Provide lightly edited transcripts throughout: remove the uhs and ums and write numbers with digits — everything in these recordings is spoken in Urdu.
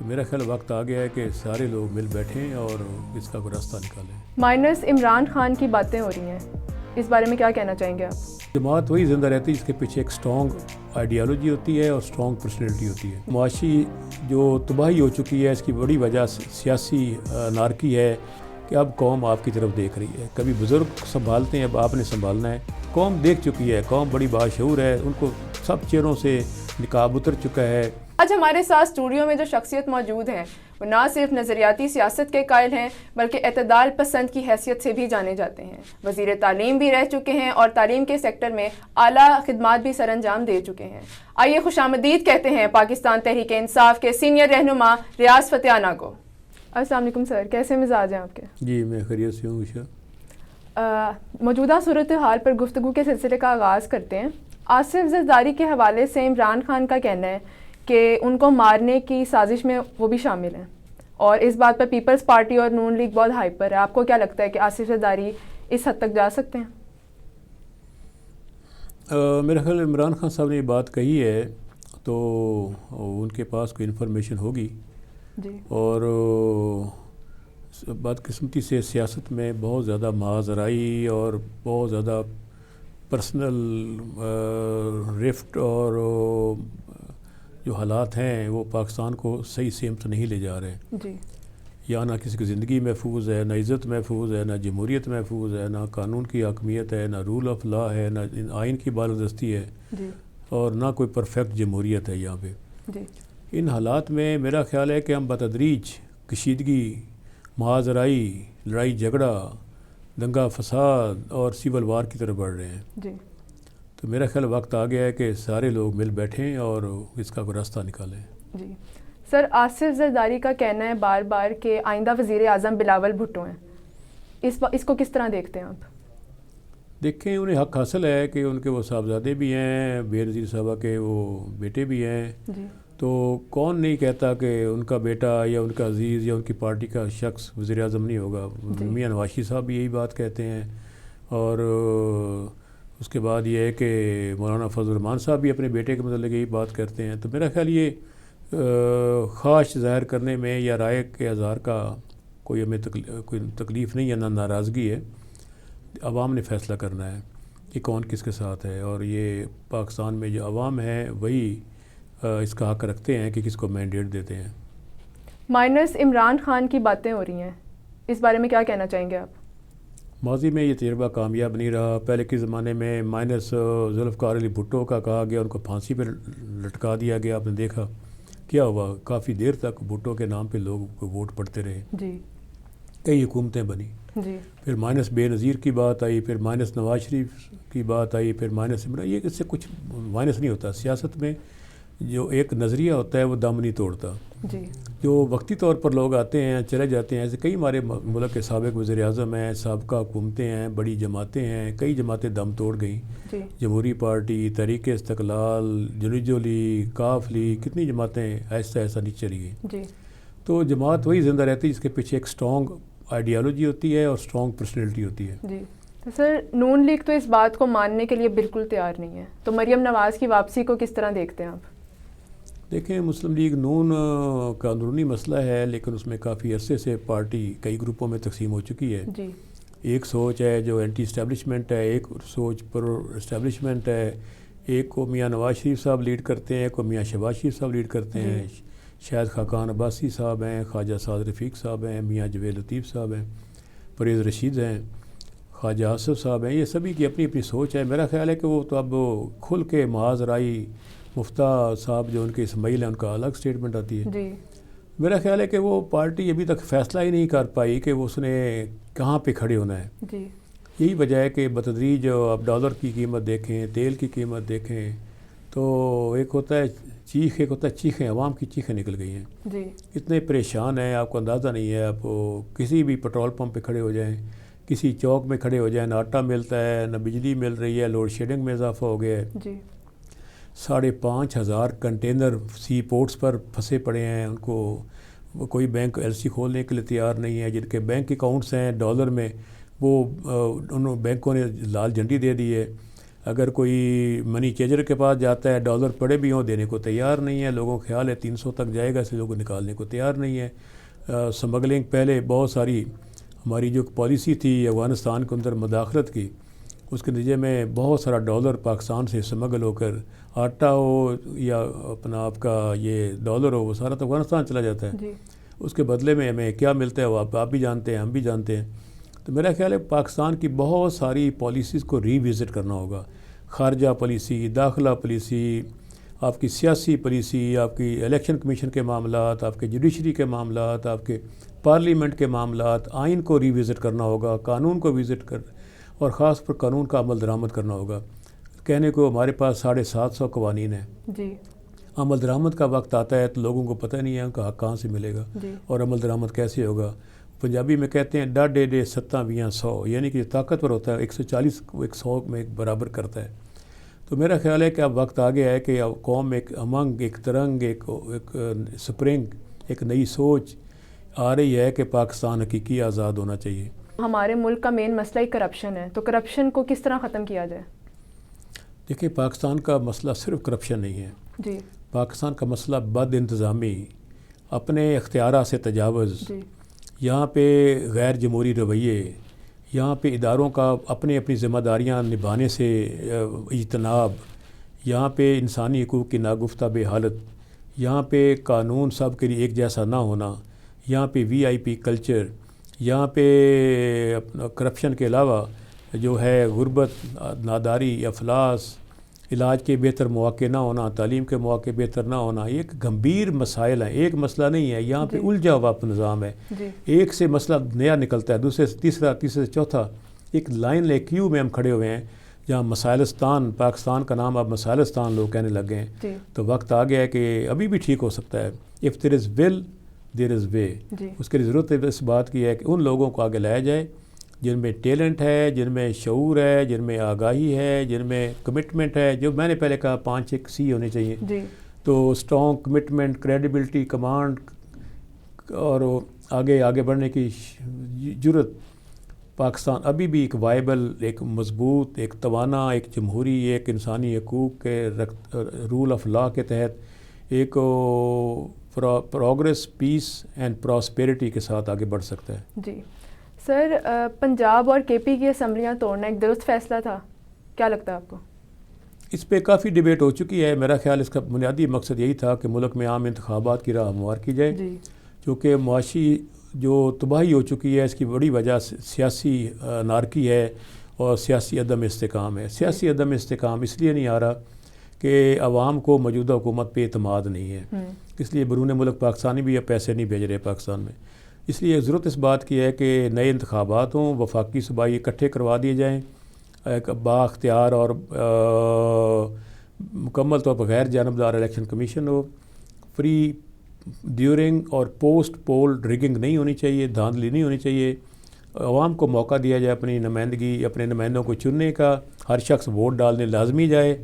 تو میرا خیال وقت آ گیا ہے کہ سارے لوگ مل بیٹھیں اور اس کا کوئی راستہ نکالیں۔ مائنس عمران خان کی باتیں ہو رہی ہیں، اس بارے میں کیا کہنا چاہیں گے آپ؟ جماعت وہی زندہ رہتی ہے جس کے پیچھے ایک اسٹرانگ آئیڈیالوجی ہوتی ہے اور اسٹرانگ پرسنالٹی ہوتی ہے۔ معاشی جو تباہی ہو چکی ہے اس کی بڑی وجہ سیاسی نارکی ہے کہ اب قوم آپ کی طرف دیکھ رہی ہے۔ کبھی بزرگ سنبھالتے ہیں، اب آپ نے سنبھالنا ہے۔ قوم دیکھ چکی ہے، قوم بڑی باشعور ہے، ان کو سب چہروں سے نقاب اتر چکا ہے۔ آج ہمارے ساتھ اسٹوڈیو میں جو شخصیت موجود ہیں وہ نہ صرف نظریاتی سیاست کے قائل ہیں بلکہ اعتدال پسند کی حیثیت سے بھی جانے جاتے ہیں۔ وزیر تعلیم بھی رہ چکے ہیں اور تعلیم کے سیکٹر میں اعلیٰ خدمات بھی سر انجام دے چکے ہیں۔ آئیے خوش آمدید کہتے ہیں پاکستان تحریک انصاف کے سینئر رہنما ریاض فتح کو۔ السلام علیکم سر، کیسے مزاج ہیں آپ کے؟ جی میں خیریت سے ہوں عشا۔ موجودہ صورتحال پر گفتگو کے سلسلے کا آغاز کرتے ہیں۔ آصف زرداری کے حوالے سے عمران خان کا کہنا ہے کہ ان کو مارنے کی سازش میں وہ بھی شامل ہیں، اور اس بات پر پیپلز پارٹی اور نون لیگ بہت ہائپر ہے۔ آپ کو کیا لگتا ہے کہ آصف زرداری اس حد تک جا سکتے ہیں؟ میرا خیال عمران خان صاحب نے یہ بات کہی ہے تو ان کے پاس کوئی انفارمیشن ہوگی، جی، اور بدقسمتی سے سیاست میں بہت زیادہ معاذرائی اور بہت زیادہ پرسنل رفٹ اور جو حالات ہیں وہ پاکستان کو صحیح سمت نہیں لے جا رہے۔ جی، یا نہ کسی کی زندگی محفوظ ہے، نہ عزت محفوظ ہے، نہ جمہوریت محفوظ ہے، نہ قانون کی حاکمیت ہے، نہ رول آف لا ہے، نہ آئین کی بالادستی ہے، جی، اور نہ کوئی پرفیکٹ جمہوریت ہے یہاں پہ۔ جی، ان حالات میں میرا خیال ہے کہ ہم بتدریج کشیدگی، معاذرائی، لڑائی جھگڑا، دنگا فساد اور سول وار کی طرف بڑھ رہے ہیں۔ جی، تو میرا خیال وقت آ گیا ہے کہ سارے لوگ مل بیٹھیں اور اس کا کوئی راستہ نکالیں۔ جی سر، آصف زرداری کا کہنا ہے بار بار کہ آئندہ وزیر اعظم بلاول بھٹو ہیں، اس کو کس طرح دیکھتے ہیں آپ؟ دیکھیں، انہیں حق حاصل ہے کہ ان کے وہ صاحبزادے بھی ہیں، بے نظیر صاحبہ کے وہ بیٹے بھی ہیں، جی، تو کون نہیں کہتا کہ ان کا بیٹا یا ان کا عزیز یا ان کی پارٹی کا شخص وزیر اعظم نہیں ہوگا۔ میاں نواز شریف صاحب بھی یہی بات کہتے ہیں، اور اس کے بعد یہ ہے کہ مولانا فضل الرحمان صاحب بھی اپنے بیٹے کے متعلق یہی بات کرتے ہیں۔ تو میرا خیال یہ خواہش ظاہر کرنے میں یا رائے کے اظہار کا کوئی ہمیں کوئی تکلیف نہیں ہے، نہ ناراضگی ہے۔ عوام نے فیصلہ کرنا ہے کہ کون کس کے ساتھ ہے، اور یہ پاکستان میں جو عوام ہے وہی اس کا حق رکھتے ہیں کہ کس کو مینڈیٹ دیتے ہیں۔ مائنس عمران خان کی باتیں ہو رہی ہیں، اس بارے میں کیا کہنا چاہیں گے آپ؟ ماضی میں یہ تجربہ کامیاب نہیں رہا۔ پہلے کے زمانے میں مائنس ذوالفقار علی بھٹو کا کہا گیا، ان کو پھانسی پہ لٹکا دیا گیا۔ آپ نے دیکھا کیا ہوا، کافی دیر تک بھٹو کے نام پہ لوگ ووٹ پڑتے رہے، جی، کئی حکومتیں بنی۔ جی، پھر مائنس بے نظیر کی بات آئی، پھر مائنس نواز شریف کی بات آئی، پھر مائنس عمران۔ یہ اس سے کچھ مائنس نہیں ہوتا۔ سیاست میں جو ایک نظریہ ہوتا ہے وہ دم نہیں توڑتا۔ جی، جو وقتی طور پر لوگ آتے ہیں چلے جاتے ہیں، ایسے کئی ہمارے ملک کے سابق وزیر اعظم ہیں، سابقہ حکومتیں ہیں، بڑی جماعتیں ہیں، کئی جماعتیں دم توڑ گئیں۔ جی، جمہوری پارٹی، تحریک استقلال، جنوجو لیگ، کاف لیگ، کتنی جماعتیں ایسا ایسا نیچے چلی گئیں۔ جی، تو جماعت وہی زندہ رہتی ہے جس کے پیچھے ایک اسٹرانگ آئیڈیالوجی ہوتی ہے اور اسٹرانگ پرسنالٹی ہوتی ہے۔ جی، تو سر نون لیگ تو اس بات کو ماننے کے لیے بالکل تیار نہیں ہے، تو مریم نواز کی واپسی کو کس طرح دیکھتے ہیں آپ؟ دیکھیں، مسلم لیگ نون کا اندرونی مسئلہ ہے، لیکن اس میں کافی عرصے سے پارٹی کئی گروپوں میں تقسیم ہو چکی ہے۔ جی، ایک سوچ ہے جو اینٹی اسٹیبلشمنٹ ہے، ایک سوچ پرو اسٹیبلشمنٹ ہے۔ ایک کو میاں نواز شریف صاحب لیڈ کرتے ہیں، ایک کو میاں شہباز شریف صاحب لیڈ کرتے ہیں۔ شاہد خاقان عباسی صاحب ہیں، خواجہ سعد رفیق صاحب ہیں، میاں جوید لطیف صاحب ہیں، پرویز رشید ہیں، خواجہ آصف صاحب ہیں۔ یہ سبھی کی اپنی اپنی سوچ ہے۔ میرا خیال ہے کہ وہ تو اب کھل کے معاذرائی مفتہ صاحب جو ان کے اسماعیل ہیں، ان کا الگ سٹیٹمنٹ آتی ہے۔ جی، میرا خیال ہے کہ وہ پارٹی ابھی تک فیصلہ ہی نہیں کر پائی کہ وہ اس نے کہاں پہ کھڑے ہونا ہے۔ جی، یہی وجہ ہے کہ بتدریج آپ ڈالر کی قیمت دیکھیں، تیل کی قیمت دیکھیں، تو ایک ہوتا ہے چیخ، ایک ہوتا ہے چیخیں، عوام کی چیخیں نکل گئی ہیں۔ جی، اتنے پریشان ہیں، آپ کو اندازہ نہیں ہے۔ آپ کسی بھی پٹرول پمپ پہ کھڑے ہو جائیں، کسی چوک میں کھڑے ہو جائیں، نہ آٹا ملتا ہے، نہ بجلی مل رہی ہے، لوڈ شیڈنگ میں اضافہ ہو گیا ہے۔ جی، 5,500 کنٹینر سی پورٹس پر پھنسے پڑے ہیں، ان کو کوئی بینک ایل سی کھولنے کے لیے تیار نہیں ہے۔ جن کے بینک اکاؤنٹس ہیں ڈالر میں، وہ انہوں بینکوں نے لال جھنڈی دے دی ہے۔ اگر کوئی منی چینجر کے پاس جاتا ہے ڈالر پڑے بھی ہوں دینے کو تیار نہیں ہے، لوگوں کا خیال ہے 300 تک جائے گا، اس لیے لوگ نکالنے کو تیار نہیں ہے۔ سمگلنگ پہلے بہت ساری ہماری جو پالیسی تھی افغانستان کے اندر مداخلت کی، اس کے نتیجے میں بہت سارا ڈالر پاکستان سے سمگل ہو کر آٹا ہو یا اپنا آپ کا یہ ڈالر ہو وہ سارا تو افغانستان چلا جاتا ہے۔ جی اس کے بدلے میں ہمیں کیا ملتا ہے وہ آپ بھی جانتے ہیں، ہم بھی جانتے ہیں۔ تو میرا خیال ہے پاکستان کی بہت ساری پالیسیز کو ری وزٹ کرنا ہوگا، خارجہ پالیسی، داخلہ پالیسی، آپ کی سیاسی پالیسی، آپ کی الیکشن کمیشن کے معاملات، آپ کے جوڈیشری کے معاملات، آپ کے پارلیمنٹ کے معاملات، آئین کو ری وزٹ کرنا ہوگا، قانون کو وزٹ اور خاص پر قانون کا عمل درآمد کرنا ہوگا۔ کہنے کو ہمارے پاس 750 قوانین ہیں، جی عمل درآمد کا وقت آتا ہے تو لوگوں کو پتہ نہیں ہے ان کا حق کہاں سے ملے گا جی اور عمل درآمد کیسے ہوگا۔ پنجابی میں کہتے ہیں ڈا ڈے ڈے 100 یعنی کہ طاقتور ہوتا ہے 140 کو 100 میں برابر کرتا ہے۔ تو میرا خیال ہے کہ اب وقت آ گیا ہے کہ اب قوم ایک امنگ، ایک ترنگ، ایک سپرنگ، ایک نئی سوچ آ رہی ہے کہ پاکستان حقیقی آزاد ہونا چاہیے۔ ہمارے ملک کا مین مسئلہ ہی کرپشن ہے، تو کرپشن کو کس طرح ختم کیا جائے؟ دیکھیں پاکستان کا مسئلہ صرف کرپشن نہیں ہے، جی پاکستان کا مسئلہ بد انتظامی، اپنے اختیارات سے تجاوز، جی یہاں پہ غیر جمہوری رویے، یہاں پہ اداروں کا اپنی ذمہ داریاں نبھانے سے اجتناب، یہاں پہ انسانی حقوق کی ناگفتہ بے حالت، یہاں پہ قانون سب کے لیے ایک جیسا نہ ہونا، یہاں پہ VIP کلچر، یہاں پہ کرپشن کے علاوہ جو ہے غربت، ناداری، افلاس، علاج کے بہتر مواقع نہ ہونا، تعلیم کے مواقع بہتر نہ ہونا، یہ ایک گمبھیر مسائل ہیں، ایک مسئلہ نہیں ہے، یہاں پہ الجھا ہوا نظام ہے، جی ایک سے مسئلہ نیا نکلتا ہے، دوسرے سے تیسرا، تیسرے سے چوتھا، ایک لائن کیو میں ہم کھڑے ہوئے ہیں جہاں مسائلستان، پاکستان کا نام اب مسائلستان لوگ کہنے لگ گئے ہیں۔ جی تو وقت آ گیا ہے کہ ابھی بھی ٹھیک ہو سکتا ہے۔ if there is will there is way، جی اس کے لیے ضرورت اس بات کی ہے کہ ان لوگوں کو آگے لایا جائے جن میں ٹیلنٹ ہے، جن میں شعور ہے، جن میں آگاہی ہے، جن میں کمٹمنٹ ہے، جو میں نے پہلے کہا 5 C ہونے چاہیے۔ جی تو اسٹرانگ کمٹمنٹ، کریڈیبلٹی، کمانڈ اور آگے بڑھنے کی جرت۔ پاکستان ابھی بھی ایک وائبل، ایک مضبوط، ایک توانا، ایک جمہوری، ایک انسانی حقوق کے رول آف لا کے تحت ایک پروگریس، پیس اینڈ پراسپیرٹی کے ساتھ آگے بڑھ سکتا ہے۔ جی سر، پنجاب اور KP کی اسمبلیاں توڑنا ایک درست فیصلہ تھا، کیا لگتا ہے آپ کو؟ اس پہ کافی ڈیبیٹ ہو چکی ہے۔ میرا خیال اس کا بنیادی مقصد یہی تھا کہ ملک میں عام انتخابات کی راہ ہموار کی جائے، جی چونکہ معاشی جو تباہی ہو چکی ہے اس کی بڑی وجہ سیاسی نارکی ہے اور سیاسی عدم استحکام ہے۔ سیاسی عدم استحکام اس لیے نہیں آ رہا کہ عوام کو موجودہ حکومت پہ اعتماد نہیں ہے، اس لیے بیرون ملک پاکستانی بھی اب پیسے نہیں بھیج رہے پاکستان میں۔ اس لیے ضرورت اس بات کی ہے کہ نئے انتخابات ہوں، وفاقی صوبائی اکٹھے کروا دیے جائیں، ایک بااختیار اور مکمل طور پر غیر جانبدار الیکشن کمیشن ہو، فری ڈیورنگ اور پوسٹ پول ریگنگ نہیں ہونی چاہیے، دھاندلی نہیں ہونی چاہیے، عوام کو موقع دیا جائے اپنی نمائندگی، اپنے نمائندوں کو چننے کا، ہر شخص ووٹ ڈالنے لازمی جائے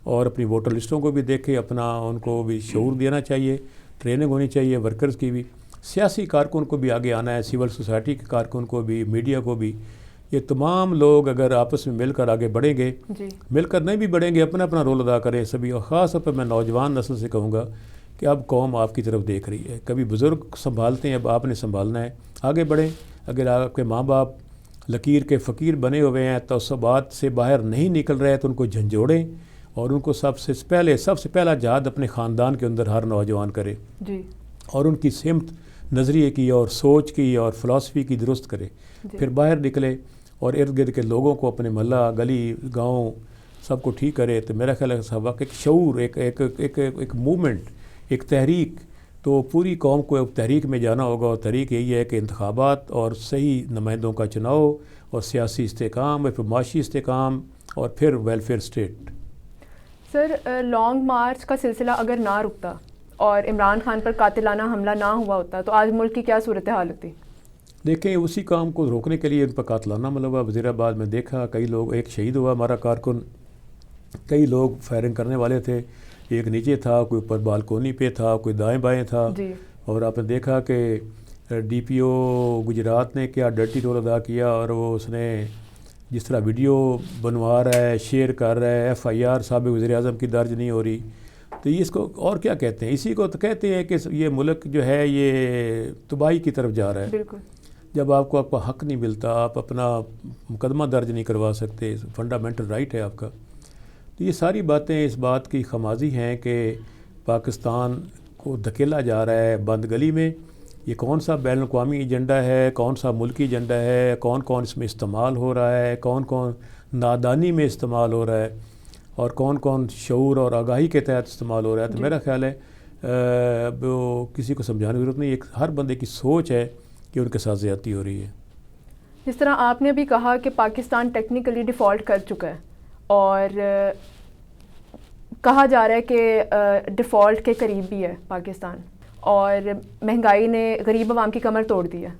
اور اپنی ووٹر لسٹوں کو بھی دیکھے، اپنا ان کو بھی شعور دینا چاہیے، ٹریننگ ہونی چاہیے ورکرز کی بھی، سیاسی کارکن کو بھی آگے آنا ہے، سول سوسائٹی کے کارکن کو بھی، میڈیا کو بھی۔ یہ تمام لوگ اگر آپس میں مل کر آگے بڑھیں گے، جی مل کر نہیں بھی بڑھیں گے، اپنا اپنا رول ادا کریں سبھی، اور خاص طور پر میں نوجوان نسل سے کہوں گا کہ اب قوم آپ کی طرف دیکھ رہی ہے، کبھی بزرگ سنبھالتے ہیں، اب آپ نے سنبھالنا ہے، آگے بڑھیں۔ اگر آپ کے ماں باپ لکیر کے فقیر بنے ہوئے ہیں، تعصبات سے باہر نہیں نکل رہے تو ان کو جھنجھوڑیں اور ان کو سب سے پہلا جہاد اپنے خاندان کے اندر ہر نوجوان کرے جی اور ان کی سمت نظریے کی اور سوچ کی اور فلسفی کی درست کرے، پھر باہر نکلے اور ارد گرد کے لوگوں کو، اپنے محلہ، گلی، گاؤں سب کو ٹھیک کرے۔ تو میرا خیال ہے سبق ایک شعور، ایک موومنٹ، ایک تحریک، تو پوری قوم کو ایک تحریک میں جانا ہوگا، اور تحریک یہی ہے کہ انتخابات اور صحیح نمائندوں کا چناؤ اور سیاسی استحکام اور پھر معاشی استحکام اور پھر ویلفیئر اسٹیٹ۔ سر، لانگ مارچ کا سلسلہ اگر نہ رکتا اور عمران خان پر قاتلانہ حملہ نہ ہوا ہوتا تو آج ملک کی کیا صورتحال ہوتی؟ دیکھیں اسی کام کو روکنے کے لیے ان پر قاتلانہ حملہ ہوا۔ وزیر آباد میں دیکھا کئی لوگ، ایک شہید ہوا ہمارا کارکن، کئی لوگ فائرنگ کرنے والے تھے، ایک نیچے تھا، کوئی اوپر بالکونی پہ تھا، کوئی دائیں بائیں تھا، جی اور آپ نے دیکھا کہ DPO گجرات نے کیا ڈرٹی رول ادا کیا، اور وہ اس نے جس طرح ویڈیو بنوا رہا ہے، شیئر کر رہا ہے، FIR سابق وزیر اعظم کی درج نہیں ہو رہی، تو یہ اس کو اور کیا کہتے ہیں؟ اسی کو تو کہتے ہیں کہ یہ ملک جو ہے یہ تباہی کی طرف جا رہا ہے۔ بالکل، جب آپ کو حق نہیں ملتا، آپ اپنا مقدمہ درج نہیں کروا سکتے، فنڈامنٹل رائٹ ہے آپ کا، تو یہ ساری باتیں اس بات کی خمازی ہیں کہ پاکستان کو دھکیلا جا رہا ہے بند گلی میں۔ یہ کون سا بین الاقوامی ایجنڈا ہے، کون سا ملکی ایجنڈا ہے، کون کون اس میں استعمال ہو رہا ہے، کون کون نادانی میں استعمال ہو رہا ہے، اور کون کون شعور اور آگاہی کے تحت استعمال ہو رہا ہے، تو میرا خیال ہے وہ کسی کو سمجھانے کی ضرورت نہیں، ایک ہر بندے کی سوچ ہے کہ ان کے ساتھ زیادتی ہو رہی ہے۔ جس طرح آپ نے بھی کہا کہ پاکستان ٹیکنیکلی ڈیفالٹ کر چکا ہے، اور کہا جا رہا ہے کہ ڈیفالٹ کے قریب بھی ہے پاکستان، اور مہنگائی نے غریب عوام کی کمر توڑ دی ہے،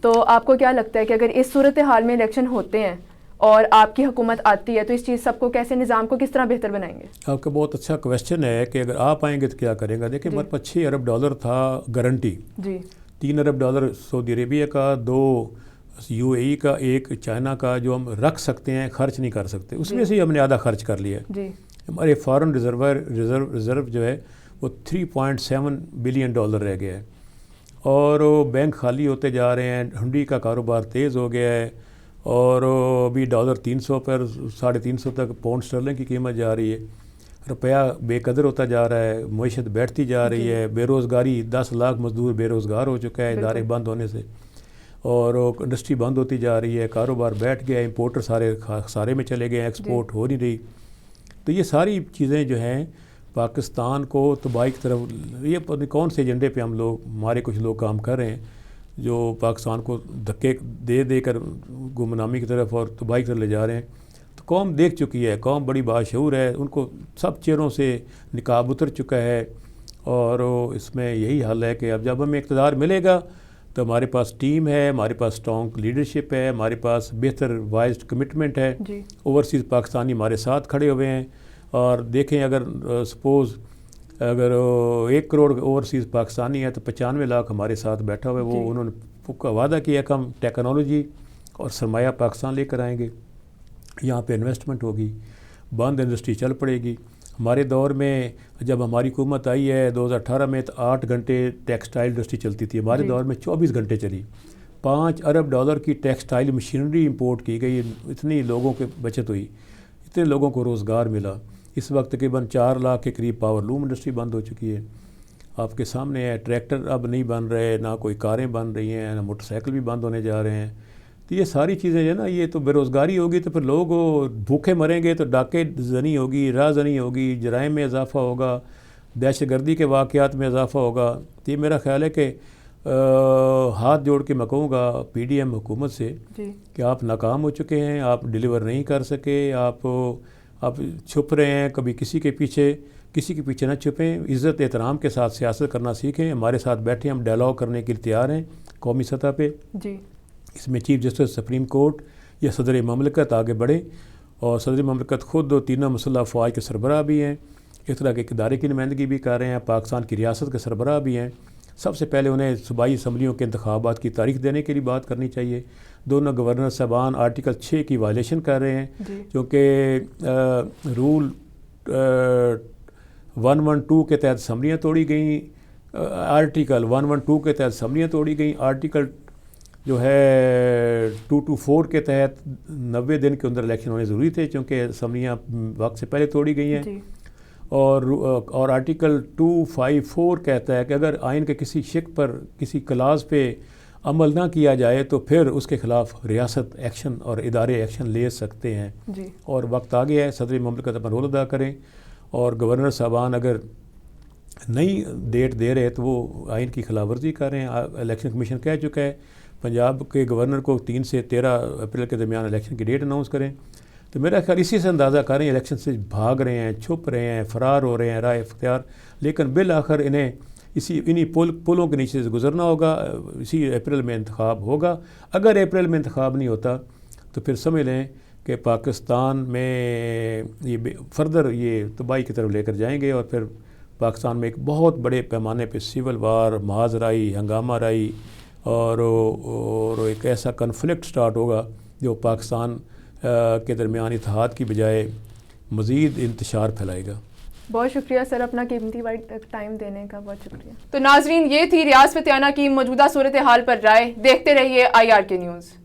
تو آپ کو کیا لگتا ہے کہ اگر اس صورتحال میں الیکشن ہوتے ہیں اور آپ کی حکومت آتی ہے تو اس چیز سب کو کیسے، نظام کو کس طرح بہتر بنائیں گے؟ آپ کا بہت اچھا کویسچن ہے کہ اگر آپ آئیں گے تو کیا کریں گا۔ دیکھیں ہمارے پاس $6 ارب تھا گارنٹی، جی، $3 ارب سعودی عربیہ کا، 2 UAE کا، 1 چائنا کا، جو ہم رکھ سکتے ہیں، خرچ نہیں کر سکتے، اس میں سے ہی ہم نے آدھا خرچ کر لیا ہے۔ جی، ہمارے فارن ریزرو جو ہے وہ $3.7 بلین رہ گیا ہے، اور بینک خالی ہوتے جا رہے ہیں، ہنڈی کا کاروبار تیز ہو گیا ہے، اور ابھی ڈالر 300 پر 350 تک پاؤنڈ اسٹرلنگ کی قیمت جا رہی ہے، روپیہ بے قدر ہوتا جا رہا ہے، معیشت بیٹھتی جا رہی ہے، بے روزگاری 10 لاکھ مزدور بے روزگار ہو چکا ہے ادارے بند ہونے سے، اور انڈسٹری بند ہوتی جا رہی ہے، کاروبار بیٹھ گیا ہے، امپورٹر سارے میں چلے گئے ہیں، ایکسپورٹ ہو نہیں رہی، تو یہ ساری چیزیں جو ہیں پاکستان کو تباہی کی طرف، یہ پتہ نہیں کون سے ایجنڈے پہ ہمارے کچھ لوگ کام کر رہے ہیں جو پاکستان کو دھکے دے کر گمنامی کی طرف اور تباہی کی طرف لے جا رہے ہیں۔ تو قوم دیکھ چکی ہے، قوم بڑی باشعور ہے، ان کو سب چہروں سے نقاب اتر چکا ہے، اور اس میں یہی حل ہے کہ اب جب ہمیں اقتدار ملے گا تو ہمارے پاس ٹیم ہے، ہمارے پاس اسٹرانگ لیڈرشپ ہے، ہمارے پاس بہتر وائزڈ کمٹمنٹ ہے، اوورسیز پاکستانی ہمارے ساتھ کھڑے ہوئے ہیں، اور دیکھیں اگر سپوز اگر 1 کروڑ اوورسیز پاکستانی ہے تو 95 لاکھ ہمارے ساتھ بیٹھا ہوا ہے، وہ انہوں نے وعدہ کیا کہ ہم ٹیکنالوجی اور سرمایہ پاکستان لے کر آئیں گے، یہاں پہ انویسٹمنٹ ہوگی، بند انڈسٹری چل پڑے گی۔ ہمارے دور میں جب ہماری حکومت آئی ہے 2018 میں تو 8 گھنٹے ٹیکسٹائل انڈسٹری چلتی تھی، ہمارے دور میں 24 گھنٹے چلی، $5 ارب کی ٹیکسٹائل مشینری امپورٹ کی گئی، اتنی لوگوں کی بچت ہوئی، اتنے لوگوں کو روزگار ملا۔ اس وقت تقریباً 4 لاکھ کے قریب پاور لوم انڈسٹری بند ہو چکی ہے، آپ کے سامنے ہے، ٹریکٹر اب نہیں بن رہے، نہ کوئی کاریں بن رہی ہیں، نہ موٹر سائیکل بھی بند ہونے جا رہے ہیں، تو یہ ساری چیزیں جو ہے نا، یہ تو بے روزگاری ہوگی تو پھر لوگ بھوکے مریں گے، تو ڈاکے زنی ہوگی، راہ زنی ہوگی، جرائم میں اضافہ ہوگا، دہشت گردی کے واقعات میں اضافہ ہوگا۔ تو یہ میرا خیال ہے کہ ہاتھ جوڑ کے میں کہوں گا PDM حکومت سے کہ آپ ناکام ہو چکے ہیں، آپ ڈیلیور نہیں کر سکے، آپ چھپ رہے ہیں، کبھی کسی کے پیچھے نہ چھپیں، عزت احترام کے ساتھ سیاست کرنا سیکھیں، ہمارے ساتھ بیٹھیں، ہم ڈائلاگ کرنے کے لیے تیار ہیں قومی سطح پہ۔ اس میں چیف جسٹس سپریم کورٹ یا صدر مملکت آگے بڑھے، اور صدر مملکت خود 3 مسلح افواج کے سربراہ بھی ہیں، اس طرح کے ادارے کی نمائندگی بھی کر رہے ہیں، پاکستان کی ریاست کے سربراہ بھی ہیں۔ سب سے پہلے انہیں صوبائی اسمبلیوں کے انتخابات کی تاریخ دینے کے لیے بات کرنی چاہیے۔ دونوں گورنر صاحبان آرٹیکل 6 کی وائلیشن کر رہے ہیں، کیونکہ رول 112 کے تحت اسمبلیاں توڑی گئیں، آرٹیکل 112 کے تحت اسمبلیاں توڑی گئیں، آرٹیکل جو ہے 224 کے تحت 90 دن کے اندر الیکشن ہونے ضروری تھے، چونکہ اسمبلیاں وقت سے پہلے توڑی گئی ہیں، اور آرٹیکل 254 کہتا ہے کہ اگر آئین کے کسی شق پر، کسی کلاز پہ عمل نہ کیا جائے تو پھر اس کے خلاف ریاست ایکشن اور ادارے ایکشن لے سکتے ہیں، اور وقت آ گیا ہے صدر مملکت اپنا رول ادا کریں، اور گورنر صاحبان اگر نئی ڈیٹ دے رہے تو وہ آئین کی خلاف ورزی کر رہے ہیں۔ الیکشن کمیشن کہہ چکا ہے پنجاب کے گورنر کو 3 سے 13 اپریل کے درمیان الیکشن کی ڈیٹ اناؤنس کریں، تو میرا خیال اسی سے اندازہ کر رہے ہیں الیکشن سے بھاگ رہے ہیں، چھپ رہے ہیں، فرار ہو رہے ہیں راہ اختیار، لیکن بالآخر انہیں انہی پلوں کے نیچے سے گزرنا ہوگا۔ اسی اپریل میں انتخاب ہوگا، اگر اپریل میں انتخاب نہیں ہوتا تو پھر سمجھ لیں کہ پاکستان میں یہ فردر یہ تباہی کی طرف لے کر جائیں گے، اور پھر پاکستان میں ایک بہت بڑے پیمانے پہ سول وار، محاذ رائی، ہنگامہ رائی، اور ایک ایسا کنفلکٹ سٹارٹ ہوگا جو پاکستان کے درمیان اتحاد کی بجائے مزید انتشار پھیلائے گا۔ بہت شکریہ سر اپنا قیمتی ٹائم دینے کا، بہت شکریہ۔ تو ناظرین، یہ تھی ریاض فتح کی موجودہ صورتحال پر رائے۔ دیکھتے رہیے IRK نیوز۔